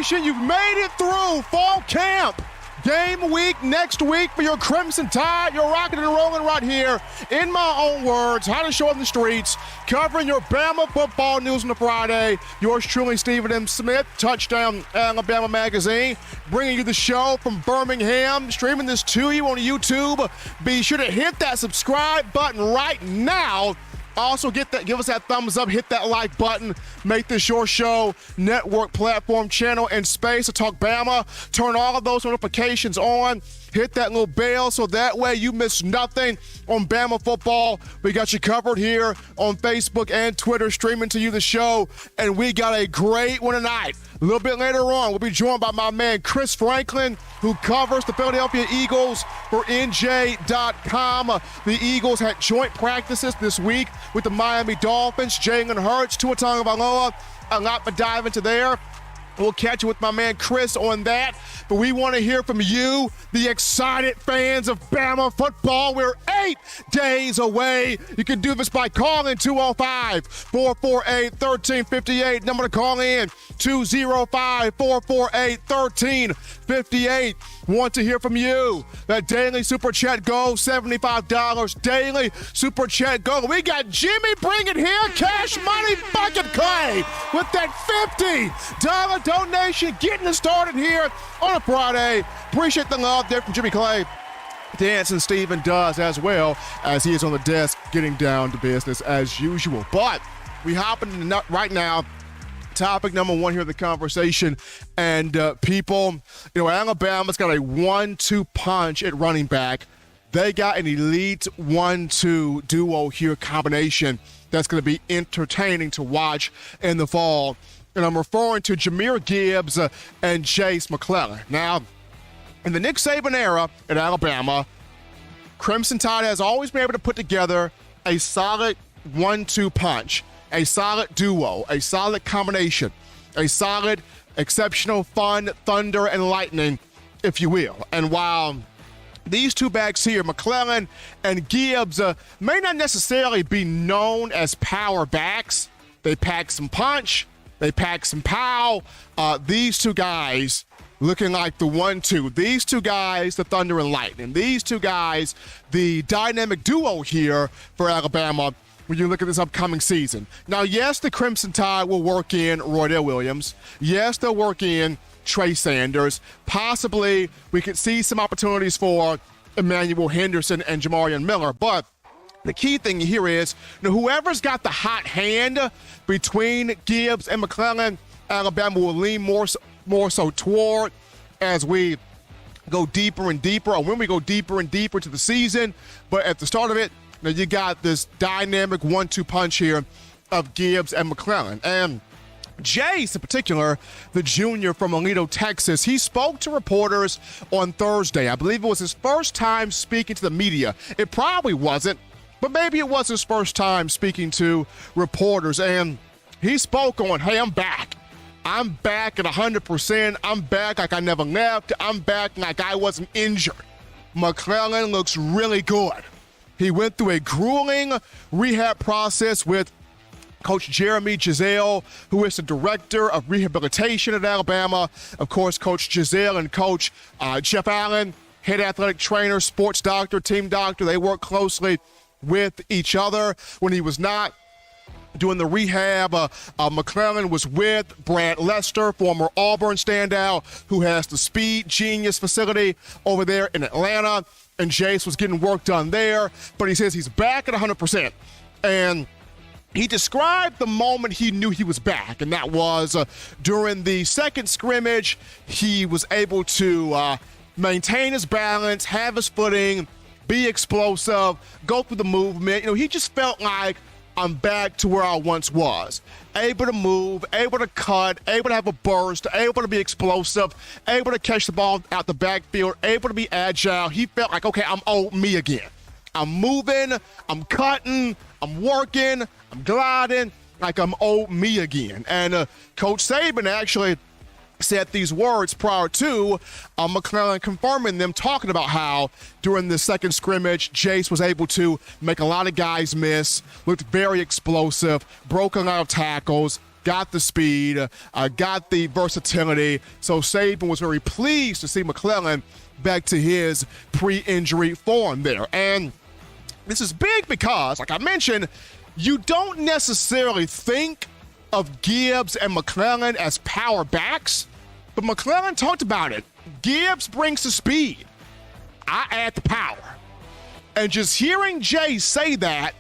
Nation, you've made it through fall camp. Game week next week for your Crimson Tide. You're rocking and rolling right here. In my own words, hottest show in the streets, covering your Bama football news on the Friday. Yours truly, Stephen M. Smith, Touchdown Alabama Magazine, bringing you the show from Birmingham, streaming this to you on YouTube. Be sure to hit that subscribe button right now. Also, give us that thumbs up, hit that like button, make this your show, network, platform, channel, and space to talk Bama. Turn all of those notifications on. Hit that little bell so that way you miss nothing on Bama football. We got you covered here on Facebook and Twitter, streaming to you the show. And we got a great one tonight. A little bit later on, we'll be joined by my man Chris Franklin, who covers the Philadelphia Eagles for NJ.com. The Eagles had joint practices this week with the Miami Dolphins. Jalen Hurts, Tua Tagovailoa, a lot to dive into there. We'll catch you with my man Chris on that. But we want to hear from you, the excited fans of Bama football. We're 8 days away. You can do this by calling 205-448-1358. Number to call in, 205-448-1358. Want to hear from you. That daily Super Chat goal, $75. Daily Super Chat goal. We got Jimmy Bring It Here, Cash Money Bucket Clay with that $50 donation, getting us started here on a Friday. Appreciate the love there from Jimmy Clay. Dancing Steven does as well, as he is on the desk getting down to business as usual. But we hop into right now. Topic number one here in the conversation, and people, Alabama's got a 1-2 punch at running back. They got an elite 1-2 duo here combination that's going to be entertaining to watch in the fall. And I'm referring to Jahmyr Gibbs and Jase McClellan. Now, in the Nick Saban era at Alabama, Crimson Tide has always been able to put together a solid 1-2 punch, a solid duo, a solid combination, a solid, exceptional, fun, thunder and lightning, if you will. And while these two backs here, McClellan and Gibbs, may not necessarily be known as power backs, they pack some punch, they pack some pow. These two guys looking like the 1-2. These two guys, the thunder and lightning. These two guys, the dynamic duo here for Alabama when you look at this upcoming season. Now, yes, the Crimson Tide will work in Roydell Williams. Yes, they'll work in Trey Sanders. Possibly we could see some opportunities for Emmanuel Henderson and Jamarian Miller. But the key thing here is, whoever's got the hot hand between Gibbs and McClellan, Alabama will lean more so toward as we go deeper and deeper, or when we go deeper and deeper to the season. But at the start of it, you got this dynamic 1-2 punch here of Gibbs and McClellan. And Jase, in particular, the junior from Alito, Texas, he spoke to reporters on Thursday. I believe it was his first time speaking to the media. It probably wasn't, but maybe it was his first time speaking to reporters. And he spoke on, hey, I'm back. I'm back at 100%. I'm back like I never left. I'm back like I wasn't injured. McClellan looks really good. He went through a grueling rehab process with Coach Jeremy Giselle, who is the director of rehabilitation at Alabama. Of course, Coach Giselle and Coach Jeff Allen, head athletic trainer, sports doctor, team doctor, they work closely with each other. When he was not doing the rehab, McClellan was with Brad Lester, former Auburn standout, who has the Speed Genius facility over there in Atlanta. And Jase was getting work done there, but he says he's back at 100%. And he described the moment he knew he was back, and that was during the second scrimmage. He was able to maintain his balance, have his footing, be explosive, go through the movement. He just felt like, I'm back to where I once was. Able to move, able to cut, able to have a burst, able to be explosive, able to catch the ball out the backfield, able to be agile. He felt like, okay, I'm old me again. I'm moving, I'm cutting, I'm working, I'm gliding, like I'm old me again. And Coach Saban actually said these words prior to McClellan confirming them, talking about how during the second scrimmage, Jase was able to make a lot of guys miss, looked very explosive, broke a lot of tackles, got the speed, got the versatility. So Saban was very pleased to see McClellan back to his pre-injury form there. And this is big because, like I mentioned, you don't necessarily think of Gibbs and McClellan as power backs, but McClellan talked about it. Gibbs brings the speed. I add the power. And just hearing Jay say that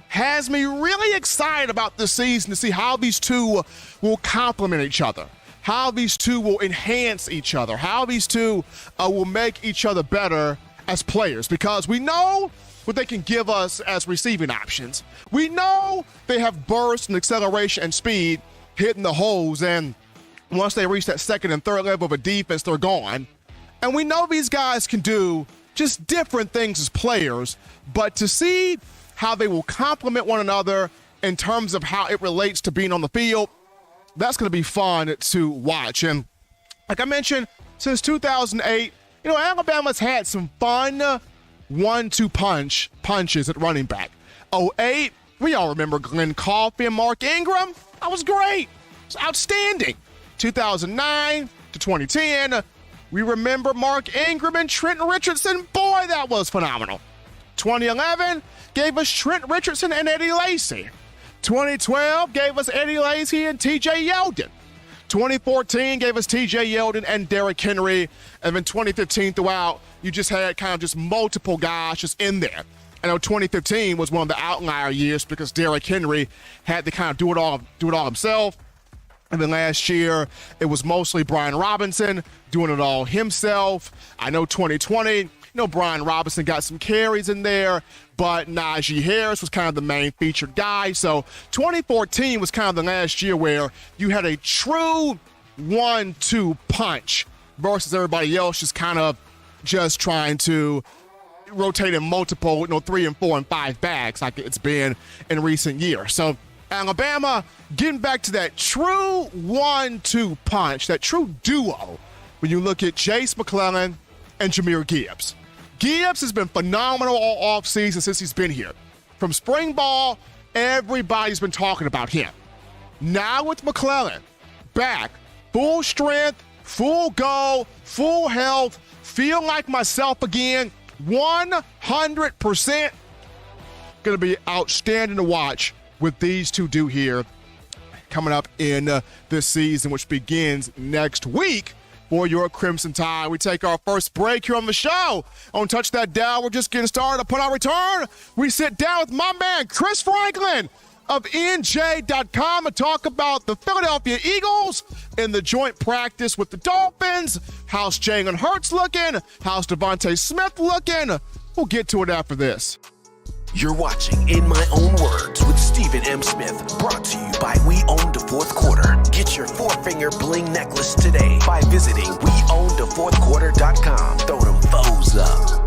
has me really excited about this season to see how these two will complement each other, how these two will enhance each other, how these two will make each other better as players, because we know what they can give us as receiving options. We know they have burst and acceleration and speed hitting the holes, and once they reach that second and third level of a defense, they're gone. And we know these guys can do just different things as players, but to see how they will complement one another in terms of how it relates to being on the field, that's going to be fun to watch. And like I mentioned, since 2008, Alabama's had some fun 1-2 punches at running back. 2008, we all remember Glenn Coffey and Mark Ingram. That was great. It was outstanding. 2009 to 2010, we remember Mark Ingram and Trent Richardson. Boy, that was phenomenal. 2011 gave us Trent Richardson and Eddie Lacy. 2012 gave us Eddie Lacy and T.J. Yeldon. 2014 gave us T.J. Yeldon and Derrick Henry. And then 2015 throughout, you just had kind of just multiple guys just in there. I know 2015 was one of the outlier years because Derrick Henry had to kind of do it all himself. And then last year, it was mostly Brian Robinson doing it all himself. I know 2020, Brian Robinson got some carries in there, but Najee Harris was kind of the main featured guy. So 2014 was kind of the last year where you had a true 1-2 punch versus everybody else just kind of just trying to rotate in multiple, 3 and 4 and 5 bags like it's been in recent years. So Alabama getting back to that true 1-2 punch, that true duo when you look at Jase McClellan and Jahmyr Gibbs. Gibbs has been phenomenal all offseason since he's been here. From spring ball, everybody's been talking about him. Now with McClellan back, full strength, full go, full health, feel like myself again, 100% going to be outstanding to watch with these two do here coming up in this season, which begins next week for your Crimson Tide. We take our first break here on the show. On Touch That Dial, we're just getting started. Upon our return, we sit down with my man, Chris Franklin of NJ.com and talk about the Philadelphia Eagles in the joint practice with the Dolphins. How's Jalen Hurts looking? How's Devontae Smith looking? We'll get to it after this. You're watching In My Own Words with Stephen M. Smith, brought to you by We Own the Fourth Quarter. Get your four-finger bling necklace today by visiting weownthefourthquarter.com. Throw them foes up.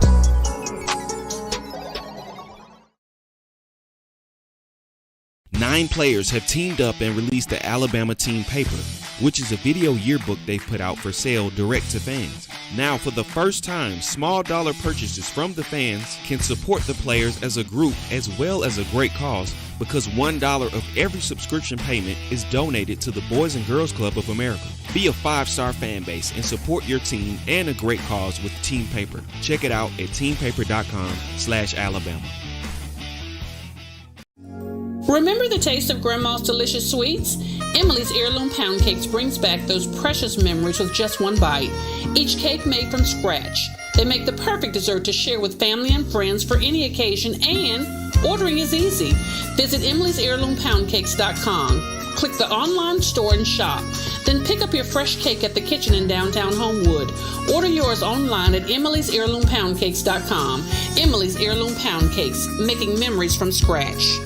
Nine players have teamed up and released the Alabama Team Paper, which is a video yearbook they've put out for sale direct to fans. Now, for the first time, small dollar purchases from the fans can support the players as a group as well as a great cause, because $1 of every subscription payment is donated to the Boys and Girls Club of America. Be a 5-star fan base and support your team and a great cause with Team Paper. Check it out at teampaper.com/Alabama. Remember the taste of Grandma's delicious sweets? Emily's Heirloom Pound Cakes brings back those precious memories with just one bite. Each cake made from scratch. They make the perfect dessert to share with family and friends for any occasion, and ordering is easy. Visit emily'sheirloompoundcakes.com. Click the online store and shop. Then pick up your fresh cake at the kitchen in downtown Homewood. Order yours online at emily'sheirloompoundcakes.com. Emily's Heirloom Pound Cakes, making memories from scratch.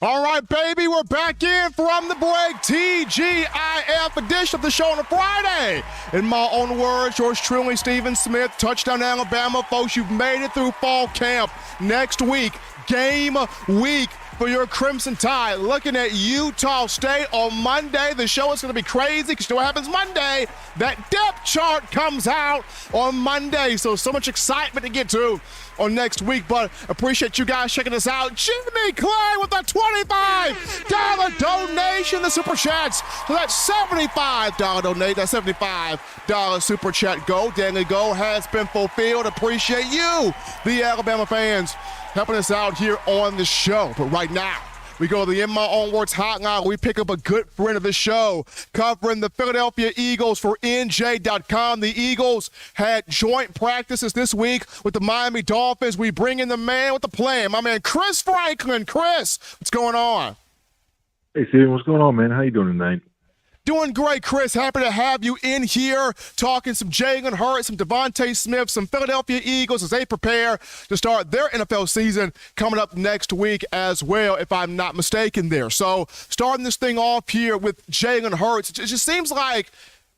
All right, baby, we're back in from the break. TGIF edition of the show on a Friday. In my own words, yours truly, Stephen Smith, Touchdown Alabama. Folks, you've made it through fall camp. Next week, game week for your Crimson Tide. Looking at Utah State on Monday. The show is going to be crazy because you know what happens Monday? That depth chart comes out on Monday. So much excitement to get to on next week, but appreciate you guys checking us out. Jimmy Clay with a $25 donation, the Super Chats. So that's $75 donate, that $75 Super Chat goal. Daily goal has been fulfilled. Appreciate you, the Alabama fans, helping us out here on the show. But right now, we go to the In My Own Words hotline. We pick up a good friend of the show covering the Philadelphia Eagles for NJ.com. The Eagles had joint practices this week with the Miami Dolphins. We bring in the man with the plan, my man Chris Franklin. Chris, what's going on? Hey, Steven, what's going on, man? How you doing tonight? Doing great, Chris. Happy to have you in here talking some Jalen Hurts, some Devontae Smith, some Philadelphia Eagles as they prepare to start their NFL season coming up next week as well, if I'm not mistaken there. So starting this thing off here with Jalen Hurts, it just seems like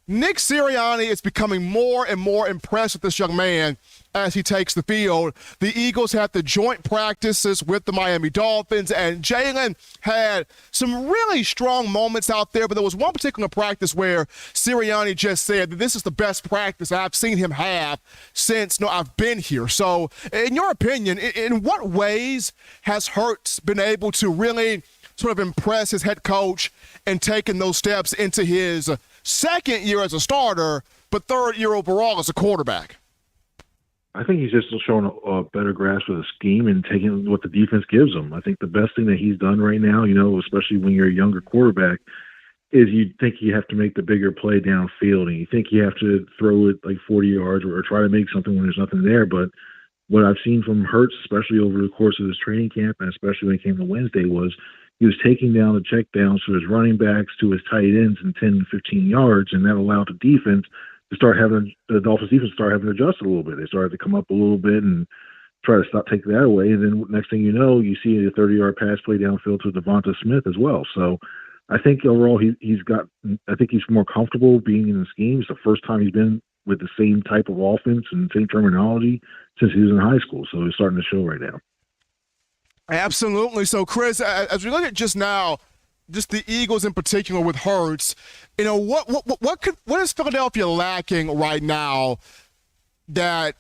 Nick Sirianni is becoming more and more impressed with this young man as he takes the field. The Eagles had the joint practices with the Miami Dolphins, and Jalen had some really strong moments out there, but there was one particular practice where Sirianni just said that this is the best practice I've seen him have since I've been here. So in your opinion, in what ways has Hurts been able to really sort of impress his head coach and taking those steps into his second year as a starter, but third year overall as a quarterback? I think he's just showing a better grasp of the scheme and taking what the defense gives him. I think the best thing that he's done right now, especially when you're a younger quarterback, is you think you have to make the bigger play downfield, and you think you have to throw it like 40 yards or try to make something when there's nothing there. But what I've seen from Hurts, especially over the course of his training camp, and especially when it came to Wednesday, was he was taking down the check downs to his running backs, to his tight ends in 10 to 15 yards, and that allowed the defense to the Dolphins defense start having to adjust a little bit. They started to come up a little bit and try to stop taking that away. And then next thing you know, you see a 30-yard pass play downfield to Devonta Smith as well. So I think overall I think he's more comfortable being in the scheme. It's the first time he's been with the same type of offense and same terminology since he was in high school. So he's starting to show right now. Absolutely. So, Chris, as we look at just now, just the Eagles in particular with Hurts, what is Philadelphia lacking right now that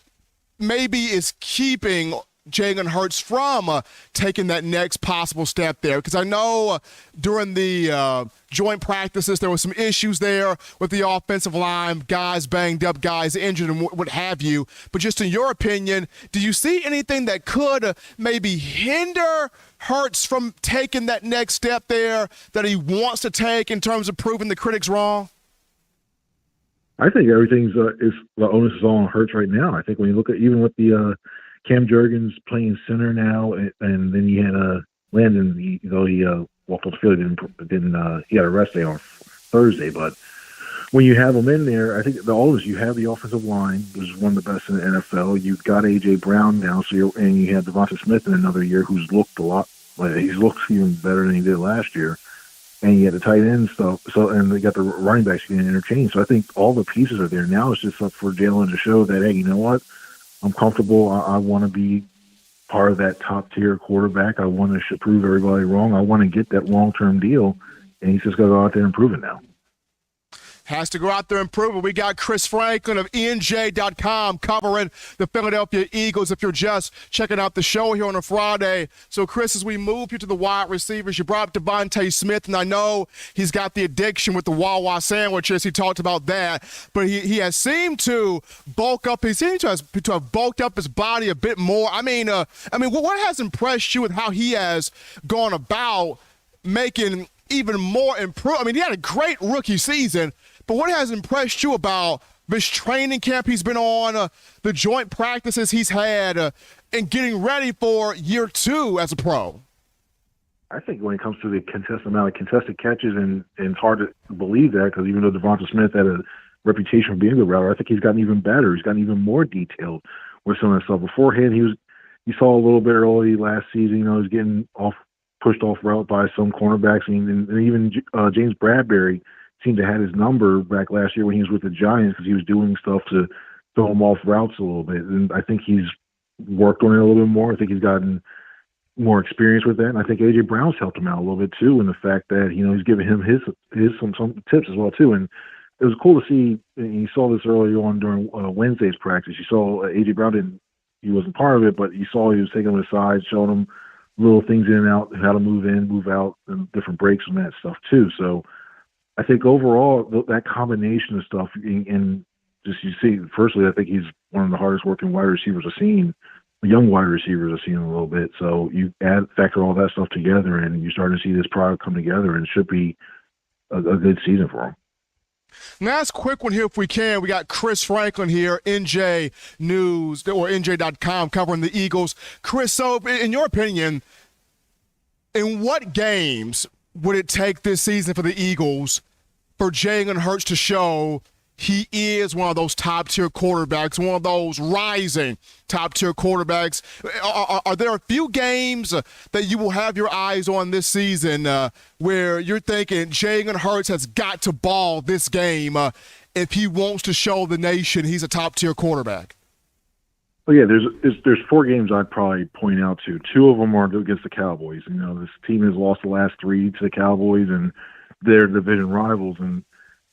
maybe is keeping Jalen Hurts from taking that next possible step there? Because I know during the joint practices there were some issues there with the offensive line, guys banged up, guys injured, and what have you. But just in your opinion, do you see anything that could maybe hinder Hurts from taking that next step there that he wants to take in terms of proving the critics wrong? I think everything's the onus is all on Hurts right now. I think when you look at even with the Cam Jurgens playing center now, and then you had Landon. He walked off the field. He got a rest day on Thursday. But when you have him in there, I think the onus, you have the offensive line, which is one of the best in the NFL. You've got A.J. Brown now, and you have Devonta Smith in another year, who's looked a lot. He's looked even better than he did last year. And you had the tight end stuff. And they got the running backs getting interchanged. So I think all the pieces are there. Now it's just up for Jalen to show that, hey, you know what? I'm comfortable. I want to be part of that top-tier quarterback. I want to prove everybody wrong. I want to get that long-term deal, and he's just got to go out there and prove it now. Has to go out there and prove it. We got Chris Franklin of NJ.com covering the Philadelphia Eagles if you're just checking out the show here on a Friday. So, Chris, as we move you to the wide receivers, you brought up Devontae Smith, and I know he's got the addiction with the Wawa sandwiches. He talked about that. But he has seemed to bulk up. He seems to have bulked up his body a bit more. I mean, what has impressed you with how he has gone about making even more improve? I mean, he had a great rookie season, but what has impressed you about this training camp he's been on, the joint practices he's had, and getting ready for year two as a pro? I think when it comes to the amount of contested catches, and it's hard to believe that because even though Devonta Smith had a reputation for being a good router, I think he's gotten even better. He's gotten even more detailed with some of that stuff. Beforehand, you saw a little bit early last season, he was getting pushed off route by some cornerbacks, and even James Bradbury seemed to have his number back last year when he was with the Giants because he was doing stuff to throw him off routes a little bit. And I think he's worked on it a little bit more. I think he's gotten more experience with that. And I think A.J. Brown's helped him out a little bit too, in the fact that, he's giving him his some tips as well too. And it was cool to see, and you saw this earlier on during Wednesday's practice. You saw A.J. Brown he wasn't part of it, but you saw he was taking him aside, showing him little things in and out, how to move in, move out, and different breaks and that stuff too. So I think overall that combination of stuff, and just you see, firstly, I think he's one of the hardest working wide receivers I've seen, young wide receivers I've seen a little bit. So you factor all that stuff together, and you start to see this product come together, and it should be a good season for him. Last quick one here if we can. We got Chris Franklin here, NJ News, or NJ.com, covering the Eagles. Chris, so in your opinion, in what games would it take this season for the Eagles for Jalen Hurts to show he is one of those top-tier quarterbacks, one of those rising top-tier quarterbacks? Are there a few games that you will have your eyes on this season where you're thinking Jalen Hurts has got to ball this game if he wants to show the nation he's a top-tier quarterback? Well, yeah, there's 4 games I'd probably point out to. 2 of them are against the Cowboys. This team has lost the last 3 to the Cowboys, and they're division rivals, and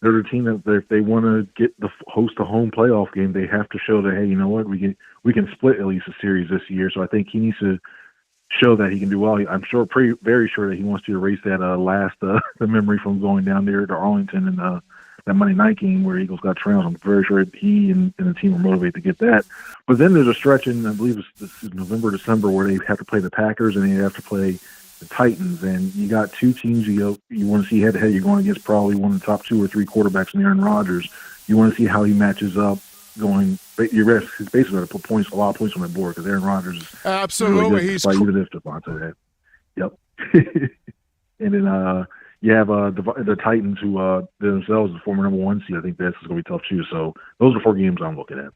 they're the team that if they want to host a home playoff game, they have to show that, hey, you know what, we can split at least a series this year. So I think he needs to show that he can do well. I'm very sure that he wants to erase that the memory from going down there to Arlington and that Monday night game where Eagles got trounced. I'm very sure he and the team are motivated to get that. But then there's a stretch in, I believe it's November, December, where they have to play the Packers and they have to play the Titans, and you got 2 teams you want to see head to head. You're going against probably one of the top 2 or 3 quarterbacks in Aaron Rodgers. You want to see how he matches up. You're basically going to put a lot of points on that board because Aaron Rodgers is absolutely really good, even if Devontae had. Yep. And then you have the Titans, who themselves the former number 1 seed. I think that's going to be tough too. So those are 4 games I'm looking at.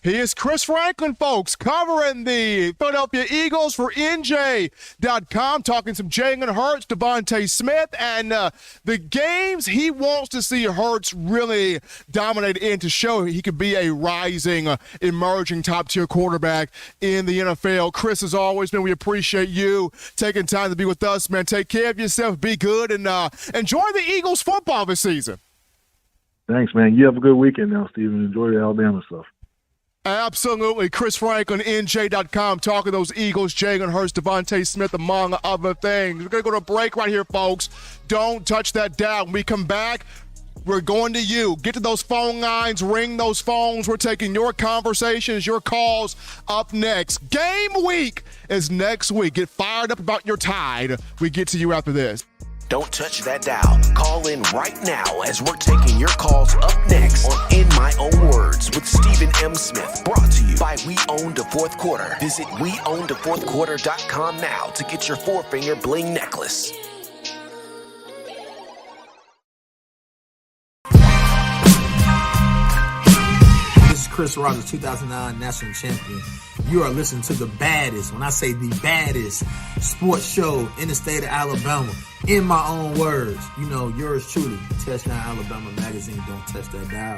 He is Chris Franklin, folks, covering the Philadelphia Eagles for NJ.com, talking some Jalen Hurts, Devontae Smith, and the games he wants to see Hurts really dominate in to show he could be a rising, emerging top-tier quarterback in the NFL. Chris, as always, man, we appreciate you taking time to be with us, man. Take care of yourself, be good, and enjoy the Eagles football this season. Thanks, man. You have a good weekend now, Steven. Enjoy the Alabama stuff. Absolutely. Chris Franklin, NJ.com, talking those Eagles, Jalen Hurts, Devontae Smith, among other things. We're going to go to a break right here, folks. Don't touch that dial. When we come back, we're going to you. Get to those phone lines, ring those phones. We're taking your conversations, your calls up next. Game week is next week. Get fired up about your Tide. We get to you after this. Don't touch that dial. Call in right now as we're taking your calls up next on In My Own Words with Stephen M. Smith. Brought to you by We Own the Fourth Quarter. Visit WeOwnTheFourthQuarter.com now to get your 4-finger bling necklace. This is Chris Rogers, 2009 national champion. You are listening to the baddest, when I say the baddest, sports show in the state of Alabama. In my own words, yours truly, Touchdown Alabama Magazine. Don't touch that dial.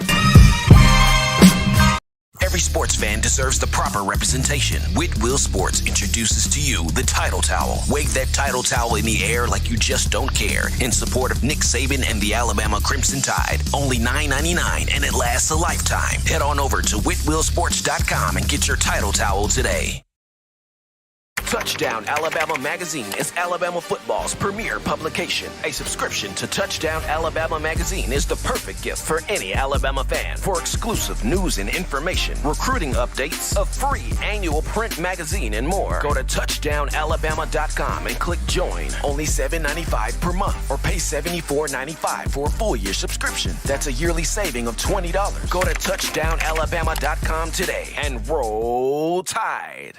Every sports fan deserves the proper representation. Whitwell Sports introduces to you the Title Towel. Wave that Title Towel in the air like you just don't care in support of Nick Saban and the Alabama Crimson Tide. Only $9.99 and it lasts a lifetime. Head on over to WhitwellSports.com and get your Title Towel today. Touchdown Alabama Magazine is Alabama football's premier publication. A subscription to Touchdown Alabama Magazine is the perfect gift for any Alabama fan. For exclusive news and information, recruiting updates, a free annual print magazine, and more, go to touchdownalabama.com and click join. Only $7.95 per month, or pay $74.95 for a full year subscription. That's a yearly saving of $20. Go to touchdownalabama.com today and roll Tide.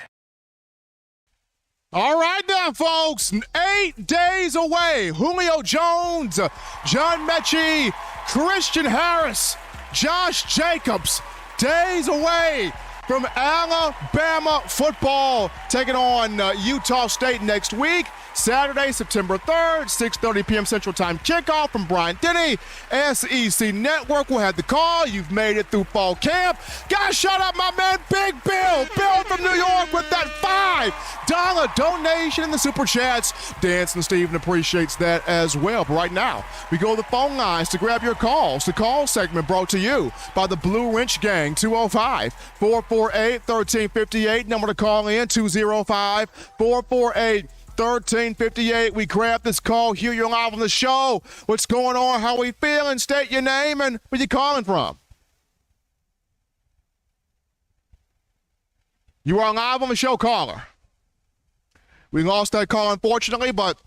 All right now, folks, 8 days away. Julio Jones, John Mechie, Christian Harris, Josh Jacobs, days away from Alabama football, taking on Utah State next week. Saturday, September 3rd, 6:30 p.m. Central Time kickoff from Bryant Denny. SEC Network will have the call. You've made it through fall camp. Gotta shout out my man Big Bill. Bill from New York with that $5 donation in the Super Chats. Dancing Steven appreciates that as well. But right now, we go to the phone lines to grab your calls. The call segment brought to you by the Blue Wrench Gang, 205-448-1358. Number to call in, 205-448-1358. We grab this call. Here you're live on the show. What's going on? How we feeling? State your name and where you calling from. You are live on the show, caller. We lost that call, unfortunately, but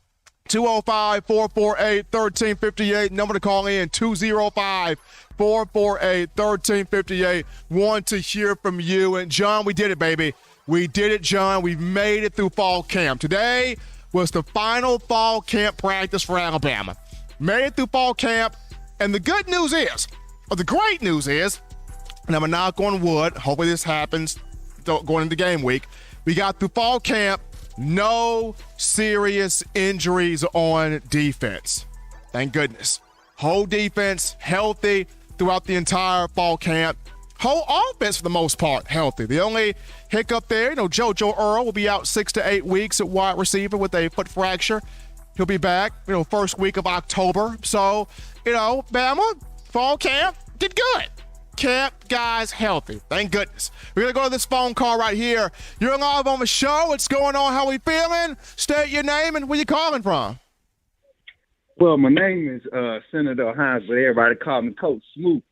205-448-1358. Number to call in, 205-448-1358. Want to hear from you. And, John, we did it, baby. We did it, John. We've made it through fall camp. Today was the final fall camp practice for Alabama. Made it through fall camp. And the good news is, or the great news is, and I'm going to knock on wood, hopefully this happens going into game week, we got through fall camp, no serious injuries on defense. Thank goodness. Whole defense healthy throughout the entire fall camp. Whole offense, for the most part, healthy. The only hiccup there, JoJo Earl will be out 6 to 8 weeks at wide receiver with a foot fracture. He'll be back, first week of October. So, Bama, fall camp, did good. Camp guys healthy. Thank goodness. We're going to go to this phone call right here. You're live on the show. What's going on? How we feeling? State your name and where you calling from. Well, my name is Senator Hines, but everybody call me Coach Smoot.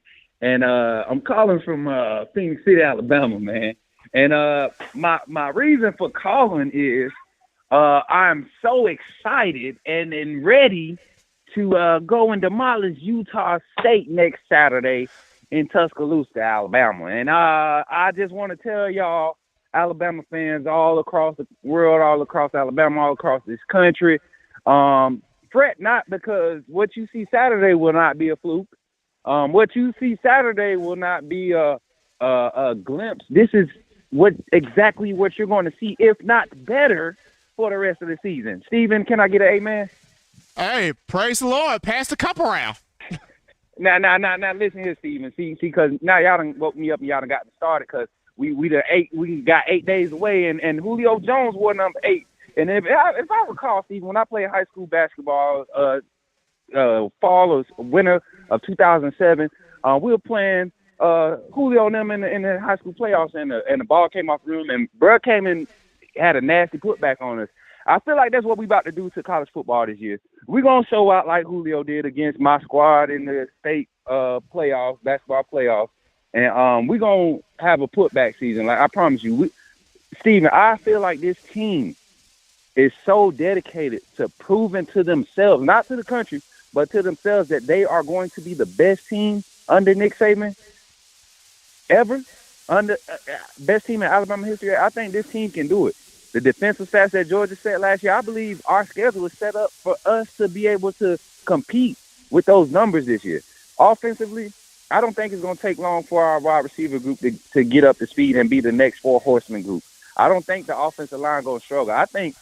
And I'm calling from Phoenix City, Alabama, man. And my reason for calling is I'm so excited and ready to go and demolish Utah State next Saturday in Tuscaloosa, Alabama. And I just want to tell y'all, Alabama fans all across the world, all across Alabama, all across this country, fret not, because what you see Saturday will not be a fluke. What you see Saturday will not be a glimpse. This is exactly what you're going to see, if not better, for the rest of the season. Steven, can I get an amen? Hey, praise the Lord. Pass the cup around. Now, listen here, Steven. See, because now y'all done woke me up and y'all done got started, because we got 8 days away, and Julio Jones wore number 8. And if I recall, Steven, when I played high school basketball, fall or winter of 2007, we were playing Julio and them in the high school playoffs, and the ball came off the room, and Bruh came in, had a nasty putback on us. I feel like that's what we about to do to college football this year. We're going to show out like Julio did against my squad in the state basketball playoffs. And we're going to have a putback season. Like, I promise you. Steven, I feel like this team is so dedicated to proving to themselves, not to the country, but to themselves, that they are going to be the best team under Nick Saban ever, under best team in Alabama history. I think this team can do it. The defensive stats that Georgia set last year, I believe our schedule is set up for us to be able to compete with those numbers this year. Offensively, I don't think it's going to take long for our wide receiver group to get up to speed and be the next four horsemen group. I don't think the offensive line going to struggle. I think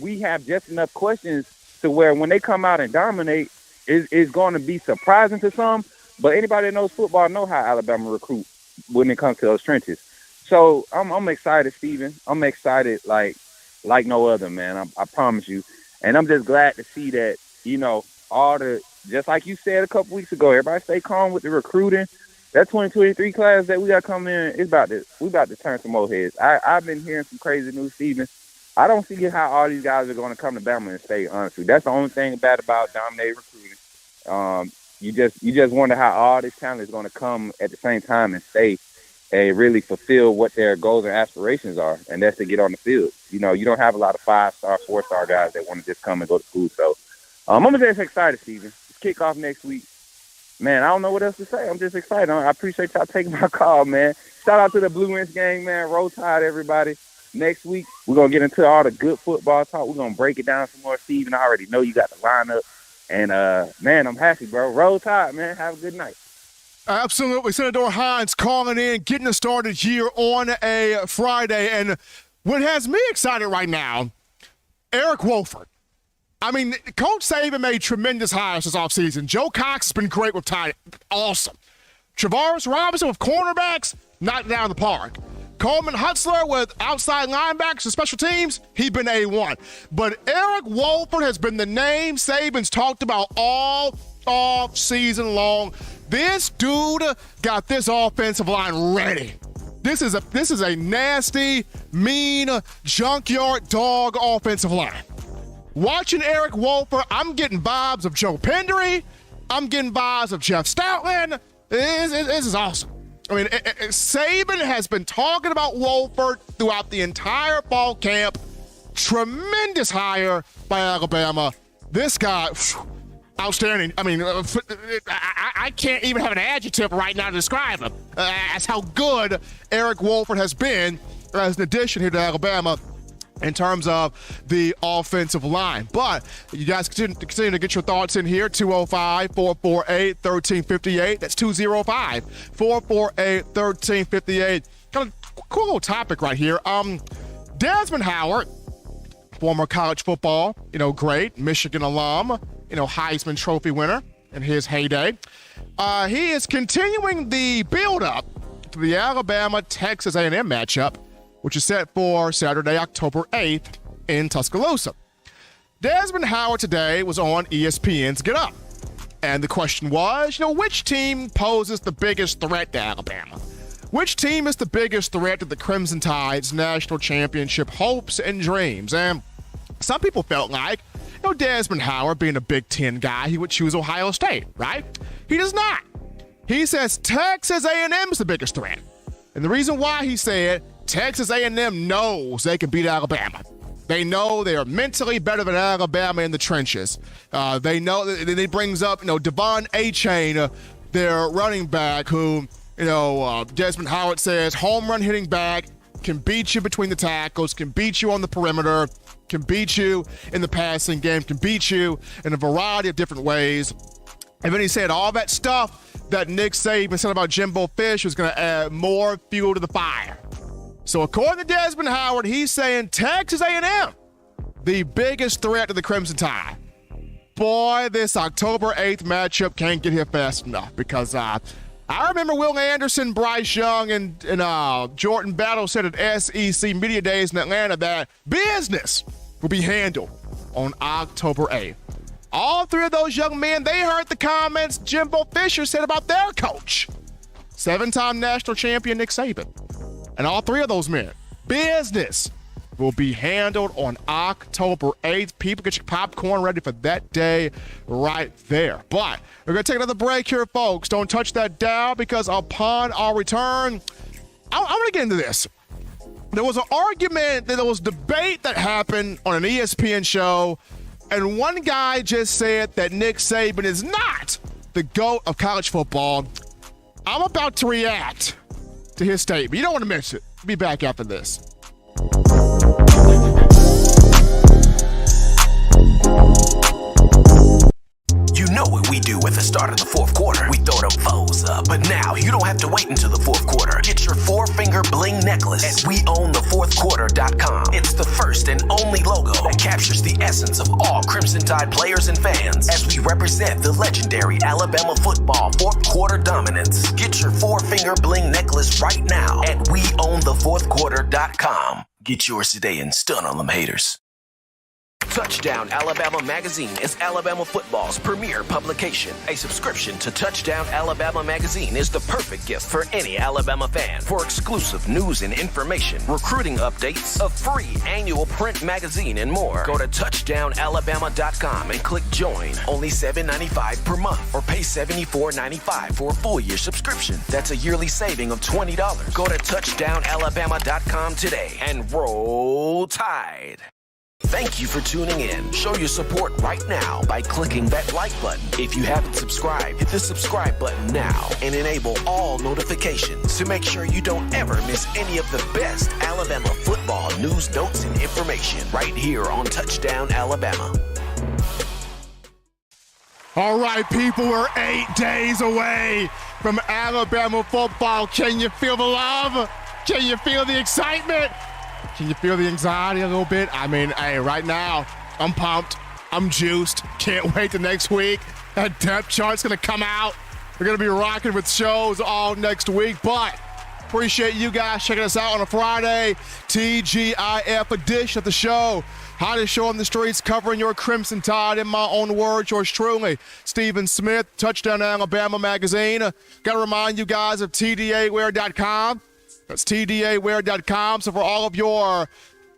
we have just enough questions to where when they come out and dominate, it's going to be surprising to some. But anybody that knows football know how Alabama recruit when it comes to those trenches. So I'm excited, Steven. I'm excited like no other, man. I promise you. And I'm just glad to see that, just like you said a couple weeks ago, everybody stay calm with the recruiting. That 2023 class that we got coming in, we about to turn some more heads. I've been hearing some crazy news, Steven. I don't see how all these guys are going to come to Bama and stay, honestly. That's the only thing bad about dominating recruiting. You just wonder how all this talent is going to come at the same time and stay and really fulfill what their goals and aspirations are, and that's to get on the field. You don't have a lot of 5-star, 4-star guys that want to just come and go to school. So I'm just excited, Steven. It's kickoff next week. Man, I don't know what else to say. I'm just excited. I appreciate y'all taking my call, man. Shout out to the Blue Wrench gang, man. Roll Tide, everybody. Next week, we're going to get into all the good football talk. We're going to break it down some more, Steven. I already know you got the lineup. And, man, I'm happy, bro. Roll Tide, man. Have a good night. Absolutely. Senator Hines calling in, getting us started here on a Friday. And what has me excited right now, Eric Wolford. I mean, Coach Saban made tremendous hires this offseason. Joe Cox has been great with tight. Awesome. Travaris Robinson with cornerbacks, knocked down the park. Coleman Hutzler with outside linebackers and special teams, he's been A1. But Eric Wolford has been the name Saban's talked about all off season long. This dude got this offensive line ready. This is a nasty, mean, junkyard dog offensive line. Watching Eric Wolford, I'm getting vibes of Joe Pendery. I'm getting vibes of Jeff Stoutland. This is awesome. I mean, Saban has been talking about Wolford throughout the entire fall camp. Tremendous hire by Alabama. This guy, outstanding. I mean, I can't even have an adjective right now to describe him. That's how good Eric Wolford has been as an addition here to Alabama in terms of the offensive line. But you guys continue to get your thoughts in here. 205-448-1358. That's 205-448-1358. Kind of cool little topic right here. Desmond Howard, former college football, great Michigan alum, Heisman Trophy winner in his heyday. He is continuing the build-up to the Alabama-Texas A&M matchup, which is set for Saturday, October 8th in Tuscaloosa. Desmond Howard today was on ESPN's Get Up. And the question was, which team poses the biggest threat to Alabama? Which team is the biggest threat to the Crimson Tide's national championship hopes and dreams? And some people felt like, Desmond Howard, being a Big Ten guy, he would choose Ohio State, right? He does not. He says Texas A&M is the biggest threat. And the reason why, he said, Texas A&M knows they can beat Alabama. They know they are mentally better than Alabama in the trenches. They know that it brings up, Devon Achane, their running back, who, Desmond Howard says, home run hitting back, can beat you between the tackles, can beat you on the perimeter, can beat you in the passing game, can beat you in a variety of different ways. And then he said all that stuff that Nick Saban said about Jimbo Fisher is going to add more fuel to the fire. So according to Desmond Howard, he's saying Texas A&M, the biggest threat to the Crimson Tide. Boy, this October 8th matchup can't get here fast enough because I remember Will Anderson, Bryce Young, and Jordan Battle said at SEC Media Days in Atlanta that business will be handled on October 8th. All three of those young men, they heard the comments Jimbo Fisher said about their coach, 7-time national champion Nick Saban. And all three of those men, business will be handled on October 8th. People, get your popcorn ready for that day right there. But we're going to take another break here, folks. Don't touch that dial because upon our return, I'm going to get into this. There was an argument, there was debate that happened on an ESPN show, and one guy just said that Nick Saban is not the GOAT of college football. I'm about to react to his statement. You don't want to miss it. Be back after this. You know what we do at the start of the fourth quarter. We throw them foes up. But now you don't have to wait until the fourth quarter. Get your 4-finger bling necklace at weownthefourthquarter.com. It's the first and only logo that captures the essence of all Crimson Tide players and fans as we represent the legendary Alabama football fourth quarter dominance. Get your 4-finger bling necklace right now at weownthefourthquarter.com. Get yours today and stun on them haters. Touchdown Alabama Magazine is Alabama football's premier publication. A subscription to Touchdown Alabama Magazine is the perfect gift for any Alabama fan. For exclusive news and information, recruiting updates, a free annual print magazine, and more, go to touchdownalabama.com and click join. Only $7.95 per month or pay $74.95 for a full year subscription. That's a yearly saving of $20. Go to touchdownalabama.com today and roll Tide. Thank you for tuning in. Show your support right now by clicking that like button. If you haven't subscribed, hit the subscribe button now and enable all notifications to make sure you don't ever miss any of the best Alabama football news, notes, and information right here on Touchdown Alabama. All right, people, we're 8 days away from Alabama football. Can you feel the love? Can you feel the excitement? Can you feel the anxiety a little bit? I mean, hey, right now, I'm pumped. I'm juiced. Can't wait till next week. That depth chart's going to come out. We're going to be rocking with shows all next week, but appreciate you guys checking us out on a Friday. TGIF edition of the show. Hottest show on the streets, covering your Crimson Tide. In my own words, yours truly, Stephen Smith, Touchdown Alabama Magazine. Got to remind you guys of TDAwear.com. That's TDAwear.com. So for all of your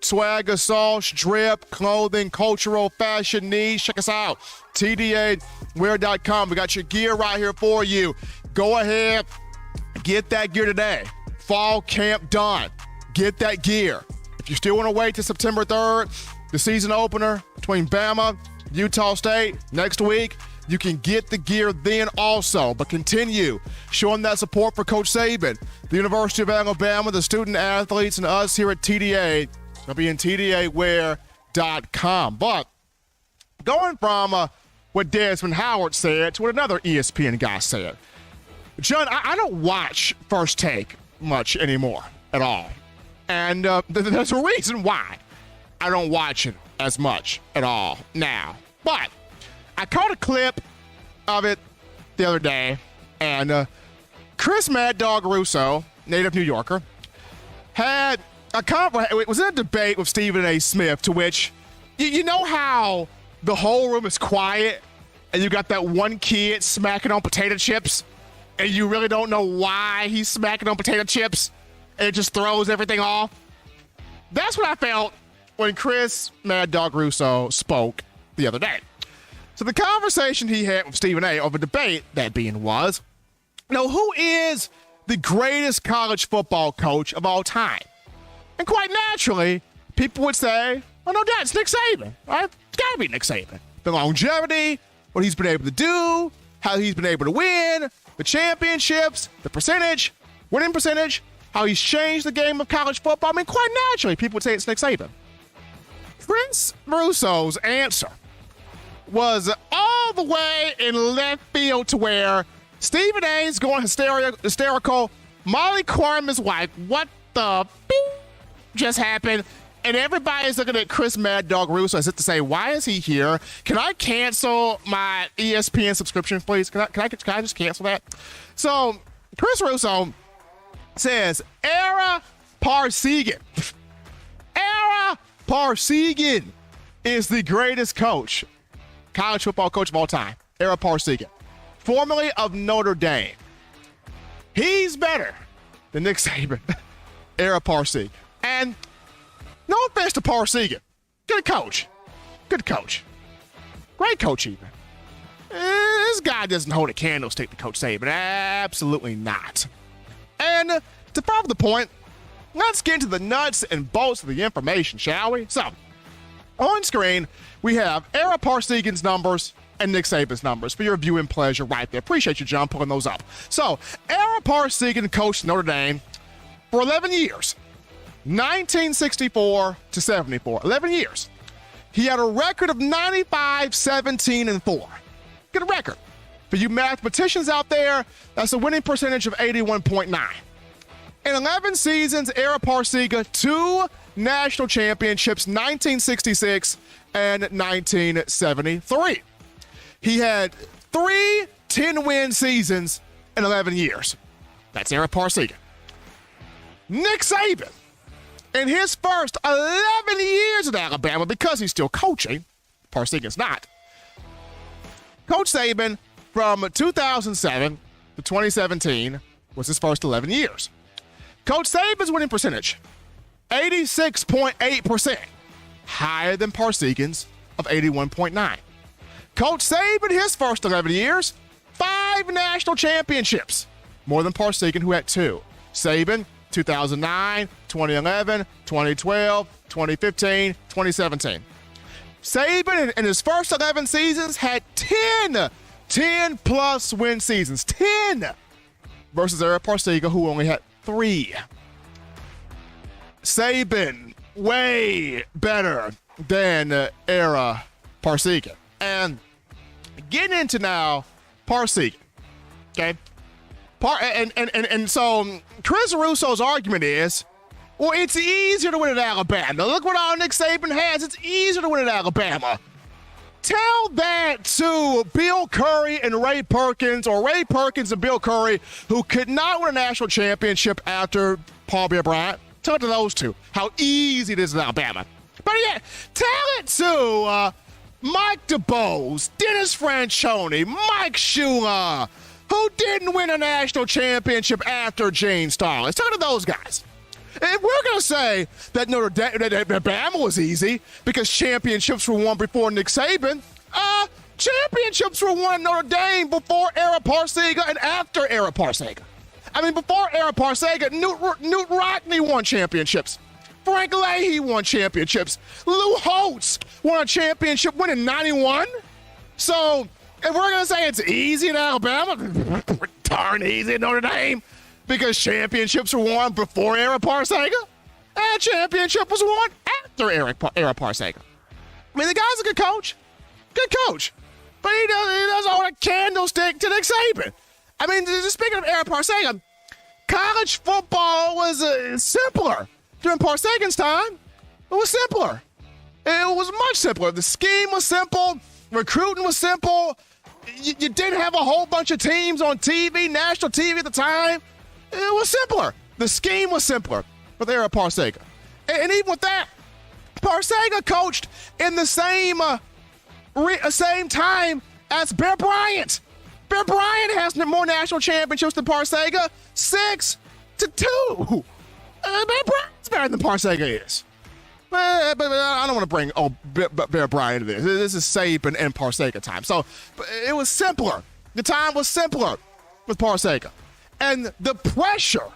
swag, assault, drip, clothing, cultural, fashion needs, check us out. TDAwear.com. We got your gear right here for you. Go ahead, get that gear today. Fall camp done. Get that gear. If you still want to wait till September 3rd, the season opener between Bama, Utah State, next week, you can get the gear then also. But continue showing that support for Coach Saban, the University of Alabama, the student athletes, and us here at TDA. It'll be in TDAwear.com. But going from what Desmond Howard said to what another ESPN guy said. John, I don't watch First Take much anymore at all. And there's a reason why I don't watch it as much at all now. But I caught a clip of it the other day, and Chris Mad Dog Russo, native New Yorker, had it was in a debate with Stephen A. Smith, to which, you know how the whole room is quiet, and you got that one kid smacking on potato chips, and you really don't know why he's smacking on potato chips, and it just throws everything off? That's what I felt when Chris Mad Dog Russo spoke the other day. So the conversation he had with Stephen A. over debate, that being was, who is the greatest college football coach of all time? And quite naturally, people would say, well, no doubt, it's Nick Saban, right? It's got to be Nick Saban. The longevity, what he's been able to do, how he's been able to win, the championships, the percentage, winning percentage, how he's changed the game of college football. I mean, quite naturally, people would say it's Nick Saban. Chris Russo's answer was all the way in left field to where Stephen A. is going hysterical. Molly Quirman's wife, what the beep just happened? And everybody's looking at Chris Mad Dog Russo as if to say, why is he here? Can I cancel my ESPN subscription, please? Can I just cancel that? So Chris Russo says, Ara Parseghian. Ara Parseghian is the greatest coach, college football coach of all time. Ara Parseghian, formerly of Notre Dame. He's better than Nick Saban. Ara Parseghian. And no offense to Parseghian. Good coach. Good coach. Great coach, even. This guy doesn't hold a candlestick to Coach Saban. Absolutely not. And to prove the point, let's get into the nuts and bolts of the information, shall we? So, on screen, we have Ara Parseghian's numbers and Nick Saban's numbers for your viewing pleasure right there. Appreciate you, John, pulling those up. So, Ara Parseghian coached Notre Dame for 11 years. 1964 to 74. 11 years. He had a record of 95, 17, and 4. Good record. For you mathematicians out there, that's a winning percentage of 81.9. In 11 seasons, Ara Parseghian, 2 national championships, 1966 and 1973. He had 3 10-win seasons in 11 years. That's Ara Parseghian. Nick Saban, in his first 11 years at Alabama, because he's still coaching, Parseghian's not. Coach Saban, from 2007 to 2017, was his first 11 years. Coach Saban's winning percentage, 86.8%, higher than Parseghian's of 81.9. Coach Saban, his first 11 years, 5 national championships, more than Parseghian, who had 2. Saban, 2009, 2011, 2012, 2015, 2017. Saban, in his first 11 seasons, had 10-plus win seasons. 10! Versus Ara Parseghian, who only had 3. Saban, way better than Ara Parseghian. And getting into now Parseghian, okay? And so Chris Russo's argument is, well, it's easier to win at Alabama. Look what all Nick Saban has. It's easier to win at Alabama. Tell that to Bill Curry and Ray Perkins, or Ray Perkins and Bill Curry, who could not win a national championship after Paul Bear Bryant. Tell it to those two how easy it is in Alabama. But yeah, tell it to Mike DeBose, Dennis Franchione, Mike Shula, who didn't win a national championship after Gene Stallings. Tell it to those guys. If we're going to say that that Bama was easy because championships were won before Nick Saban, championships were won Notre Dame before Ara Parseghian and after Ara Parseghian. I mean, before Ara Parseghian, Newt Rockne won championships. Frank Leahy won championships. Lou Holtz won a championship win in 91. So if we're going to say it's easy in Alabama, darn easy in Notre Dame, because championships were won before Ara Parseghian, and championship was won after Ara Parseghian. I mean, the guy's a good coach, but he does hold a candlestick to Nick Saban. I mean, just speaking of Ara Parseghian, college football was simpler during Parseghian's time. It was simpler. It was much simpler. The scheme was simple. Recruiting was simple. You didn't have a whole bunch of teams on TV, national TV at the time. It was simpler. The scheme was simpler with Ara Parseghian. And even with that, Parseghian coached in the same time as Bear Bryant. Bear Bryant has more national championships than Parseghian, 6-2. Bear Bryant's better than Parseghian is. But I don't want to bring Bear Bryant into this. This is Saban and Parseghian time. So it was simpler. The time was simpler with Parseghian. And the pressure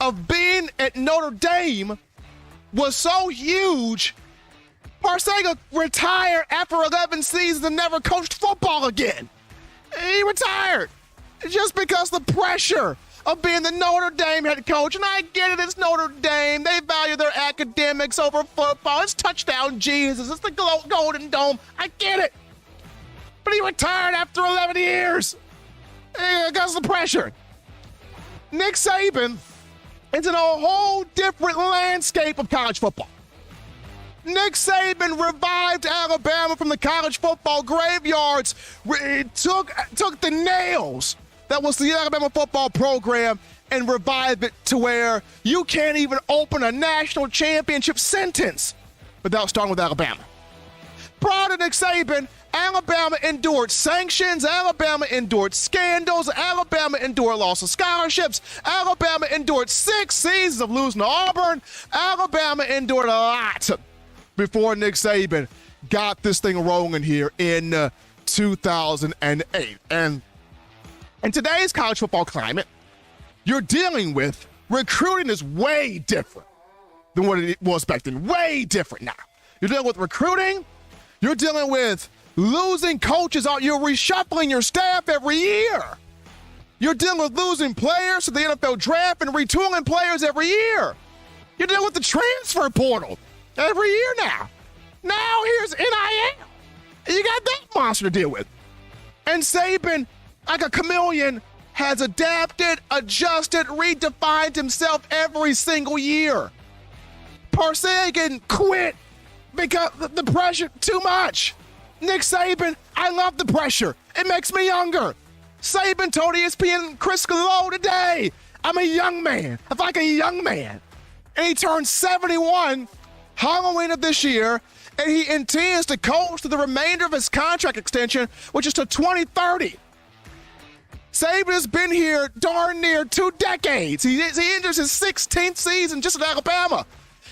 of being at Notre Dame was so huge, Parseghian retired after 11 seasons and never coached football again. He retired just because the pressure of being the Notre Dame head coach. And I get it, it's Notre Dame. They value their academics over football. It's touchdown Jesus. It's the Golden Dome. I get it. But he retired after 11 years because of the pressure. Nick Saban is in a whole different landscape of college football. Nick Saban revived Alabama from the college football graveyards. It took the nails that was the Alabama football program and revived it to where you can't even open a national championship sentence without starting with Alabama. Prior to Nick Saban, Alabama endured sanctions, Alabama endured scandals, Alabama endured loss of scholarships, Alabama endured 6 seasons of losing to Auburn, Alabama endured a lot before Nick Saban got this thing rolling here in 2008. And in today's college football climate, you're dealing with recruiting is way different than what it was back then. Way different now. You're dealing with recruiting. You're dealing with losing coaches out. You're reshuffling your staff every year. You're dealing with losing players to the NFL draft and retooling players every year. You're dealing with the transfer portal every year now. Now here's NIL. You got that monster to deal with. And Saban, like a chameleon, has adapted, adjusted, redefined himself every single year. Parseghian quit because the pressure too much. Nick Saban, I love the pressure. It makes me younger. Saban told ESPN Chris Gallo today, I'm a young man. I feel like a young man. And he turned 71 Halloween of this year, and he intends to coach to the remainder of his contract extension, which is to 2030. Saban has been here darn near 2 decades. He enters his 16th season just at Alabama.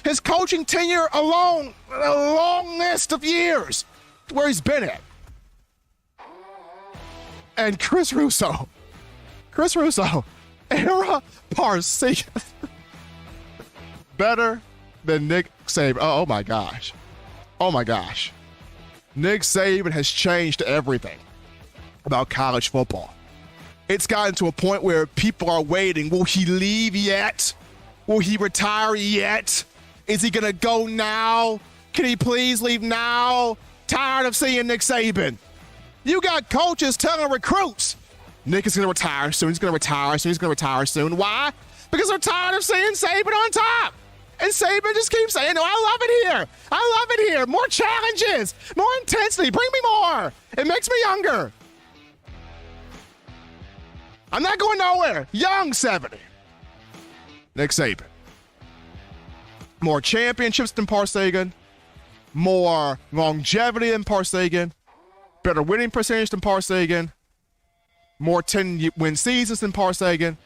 His coaching tenure alone, a long list of years where he's been at. And Chris Russo, Ara Parseghian, better than Nick Saban. Oh my gosh. Nick Saban has changed everything about college football. It's gotten to a point where people are waiting. Will he leave yet? Will he retire yet? Is he going to go now? Can he please leave now? Tired of seeing Nick Saban. You got coaches telling recruits, Nick is going to retire soon. He's going to retire soon. Why? Because they're tired of seeing Saban on top. And Saban just keeps saying, no, I love it here. More challenges, more intensity. Bring me more. It makes me younger. I'm not going nowhere. Young 70. Nick Saban. More championships than Parsagan. More longevity than Parsagan. Better winning percentage than Parsagan. More 10-win seasons than Parsagan.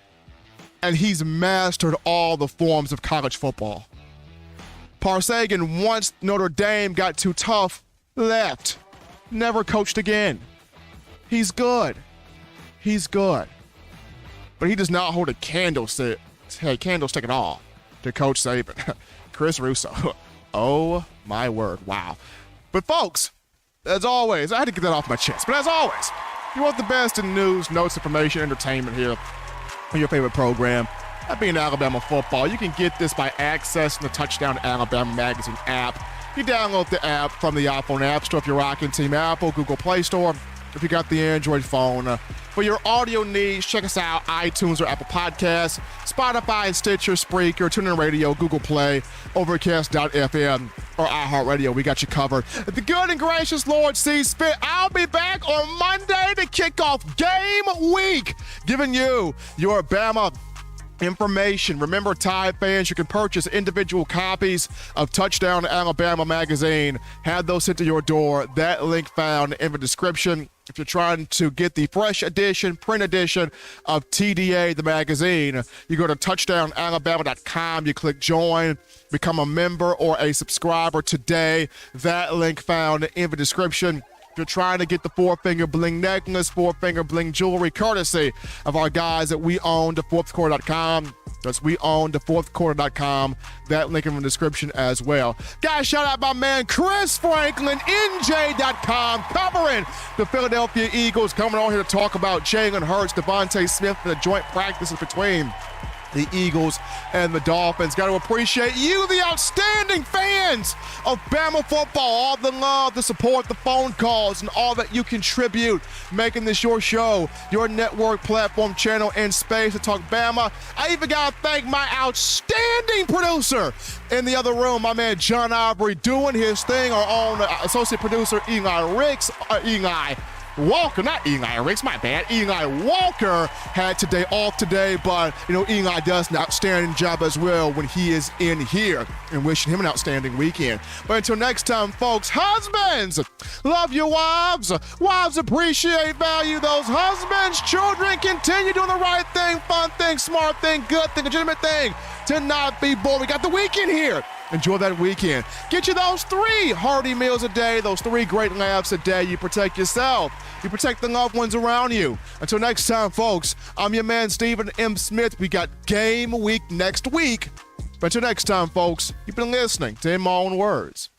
And he's mastered all the forms of college football. Parsagan, once Notre Dame got too tough, left. Never coached again. He's good. But he does not hold a candlestick at all to Coach Saban. Chris Russo. Oh, my word. Wow. But, folks, as always, I had to get that off my chest. But as always, you want the best in news, notes, information, entertainment here on your favorite program. That being Alabama football. You can get this by accessing the Touchdown Alabama Magazine app. You download the app from the iPhone App Store if you're rocking Team Apple, Google Play Store if you got the Android phone. For your audio needs, check us out, iTunes or Apple Podcasts, Spotify, Stitcher, Spreaker, TuneIn Radio, Google Play, Overcast.fm, or iHeartRadio. We got you covered. If the good and gracious Lord sees fit, I'll be back on Monday to kick off game week, giving you your Bama information. Remember, Tide fans, you can purchase individual copies of Touchdown Alabama magazine. Have those sent to your door. That link found in the description. If you're trying to get the fresh edition, print edition of TDA, the magazine, you go to touchdownalabama.com, you click join, become a member or a subscriber today. That link found in the description. If you're trying to get the four-finger bling necklace, four-finger bling jewelry, courtesy of our guys at weownthefourthquarter.com. That's weownthefourthquarter.com. That link in the description as well. Guys, shout out my man Chris Franklin, NJ.com, covering the Philadelphia Eagles, coming on here to talk about Jalen Hurts, Devontae Smith, and the joint practices between the Eagles and the Dolphins. Got to appreciate you, the outstanding fans of Bama football. All the love, the support, the phone calls, and all that you contribute, making this your show, your network, platform, channel, and space to talk Bama. I even got to thank my outstanding producer in the other room, my man John Aubrey, doing his thing. Our own associate producer, Eli Walker, not Eli Ricks, my bad. Eli Walker had today off today, but, Eli does an outstanding job as well when he is in here, and wishing him an outstanding weekend. But until next time, folks, husbands, love your wives. Wives appreciate, value those husbands. Children, continue doing the right thing, fun thing, smart thing, good thing, legitimate thing, to not be bored. We got the weekend here. Enjoy that weekend. Get you those 3 hearty meals a day, those 3 great laughs a day. You protect yourself. You protect the loved ones around you. Until next time, folks, I'm your man, Stephen M. Smith. We got game week next week. But until next time, folks, you've been listening to In My Own Words.